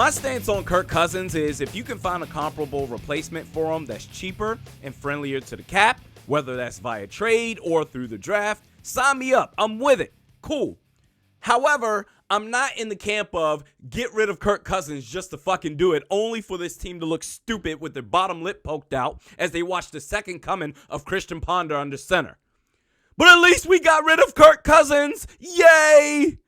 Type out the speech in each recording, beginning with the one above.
My stance on Kirk Cousins is if you can find a comparable replacement for him that's cheaper and friendlier to the cap, whether that's via trade or through the draft, sign me up. I'm with it. Cool. However, I'm not in the camp of get rid of Kirk Cousins just to fucking do it, only for this team to look stupid with their bottom lip poked out as they watch the second coming of Christian Ponder under center. But at least we got rid of Kirk Cousins. Yay!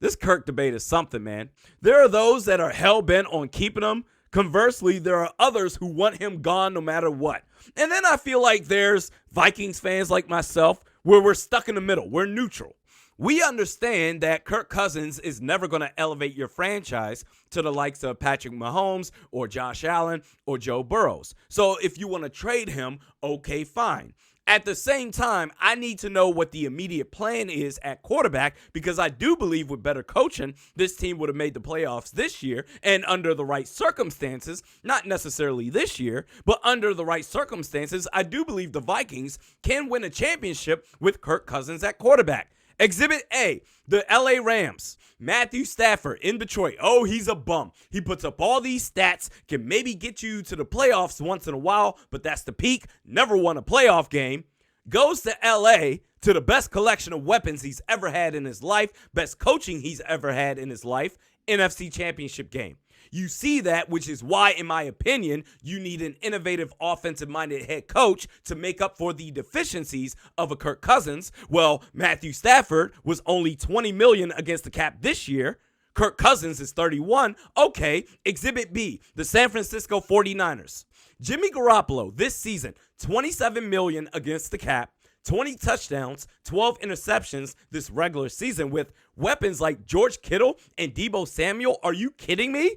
This Kirk debate is something, man. There are those that are hell-bent on keeping him. Conversely, there are others who want him gone no matter what. And then I feel like there's Vikings fans like myself where we're stuck in the middle. We're neutral. We understand that Kirk Cousins is never going to elevate your franchise to the likes of Patrick Mahomes or Josh Allen or Joe Burrows. So if you want to trade him, okay, fine. At the same time, I need to know what the immediate plan is at quarterback because I do believe with better coaching, this team would have made the playoffs this year and under the right circumstances, not necessarily this year, but under the right circumstances, I do believe the Vikings can win a championship with Kirk Cousins at quarterback. Exhibit A, the LA Rams. Matthew Stafford in Detroit. Oh, he's a bum. He puts up all these stats, can maybe get you to the playoffs once in a while, but that's the peak. Never won a playoff game. Goes to LA to the best collection of weapons he's ever had in his life, best coaching he's ever had in his life, NFC Championship game. You see that, which is why, in my opinion, you need an innovative offensive-minded head coach to make up for the deficiencies of a Kirk Cousins. Well, Matthew Stafford was only $20 million against the cap this year. Kirk Cousins is 31. Okay, Exhibit B, the San Francisco 49ers. Jimmy Garoppolo this season, $27 million against the cap. 20 touchdowns, 12 interceptions this regular season with weapons like George Kittle and Deebo Samuel. Are you kidding me?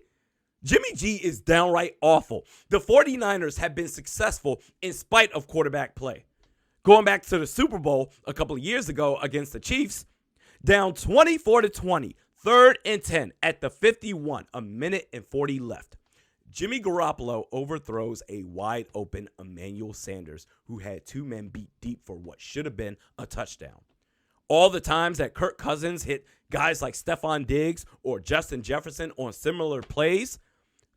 Jimmy G is downright awful. The 49ers have been successful in spite of quarterback play. Going back to the Super Bowl a couple of years ago against the Chiefs, down 24-20, 3rd and 10 at the 51, a minute and 40 left. Jimmy Garoppolo overthrows a wide open Emmanuel Sanders who had two men beat deep for what should have been a touchdown. All the times that Kirk Cousins hit guys like Stephon Diggs or Justin Jefferson on similar plays,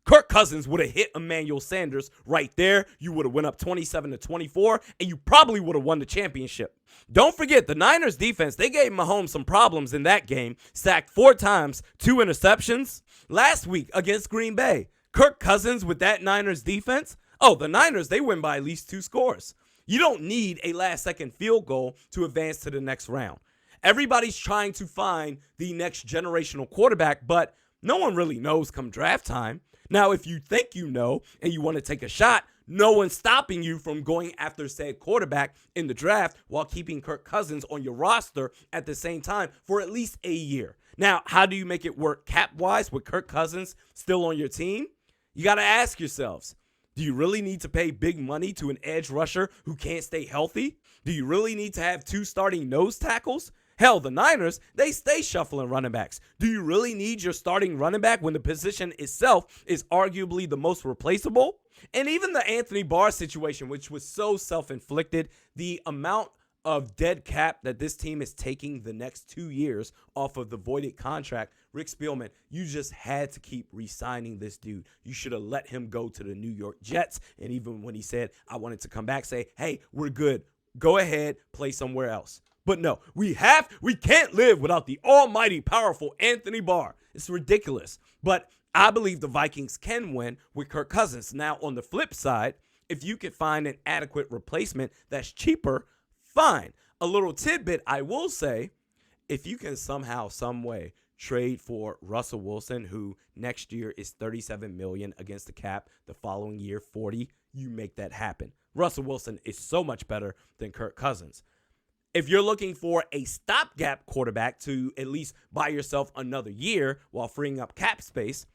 Kirk Cousins would have hit Emmanuel Sanders right there. You would have went up 27-24, and you probably would have won the championship. Don't forget, the Niners defense, they gave Mahomes some problems in that game. Sacked 4 times, 2 interceptions. Last week against Green Bay, Kirk Cousins with that Niners defense, the Niners, they win by at least 2 scores. You don't need a last-second field goal to advance to the next round. Everybody's trying to find the next generational quarterback, but no one really knows come draft time. Now, if you think you know and you want to take a shot, no one's stopping you from going after said quarterback in the draft while keeping Kirk Cousins on your roster at the same time for at least a year. Now, how do you make it work cap-wise with Kirk Cousins still on your team? You got to ask yourselves, do you really need to pay big money to an edge rusher who can't stay healthy? Do you really need to have 2 starting nose tackles? Hell, the Niners, they stay shuffling running backs. Do you really need your starting running back when the position itself is arguably the most replaceable? And even the Anthony Barr situation, which was so self-inflicted, the amount of dead cap that this team is taking the next 2 years off of the voided contract, Rick Spielman, you just had to keep re-signing this dude. You should have let him go to the New York Jets. And even when he said, I wanted to come back, say, hey, we're good. Go ahead, play somewhere else. But no, we can't live without the almighty powerful Anthony Barr. It's ridiculous. But I believe the Vikings can win with Kirk Cousins. Now, on the flip side, if you can find an adequate replacement that's cheaper, fine. A little tidbit I will say, if you can somehow, some way trade for Russell Wilson, who next year is $37 million against the cap, the following year $40, you make that happen. Russell Wilson is so much better than Kirk Cousins. If you're looking for a stopgap quarterback to at least buy yourself another year while freeing up cap space,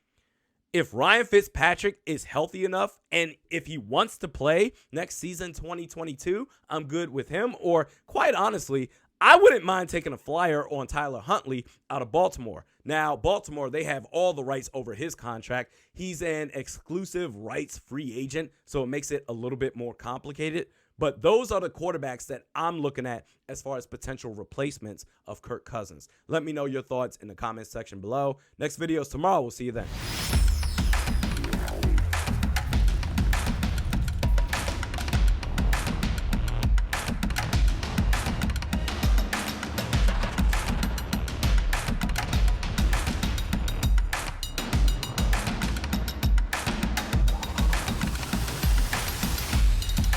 if Ryan Fitzpatrick is healthy enough and if he wants to play next season 2022, I'm good with him. Or quite honestly, I wouldn't mind taking a flyer on Tyler Huntley out of Baltimore. Now, Baltimore, they have all the rights over his contract. He's an exclusive rights free agent, so it makes it a little bit more complicated. But those are the quarterbacks that I'm looking at as far as potential replacements of Kirk Cousins. Let me know your thoughts in the comments section below. Next video is tomorrow. We'll see you then.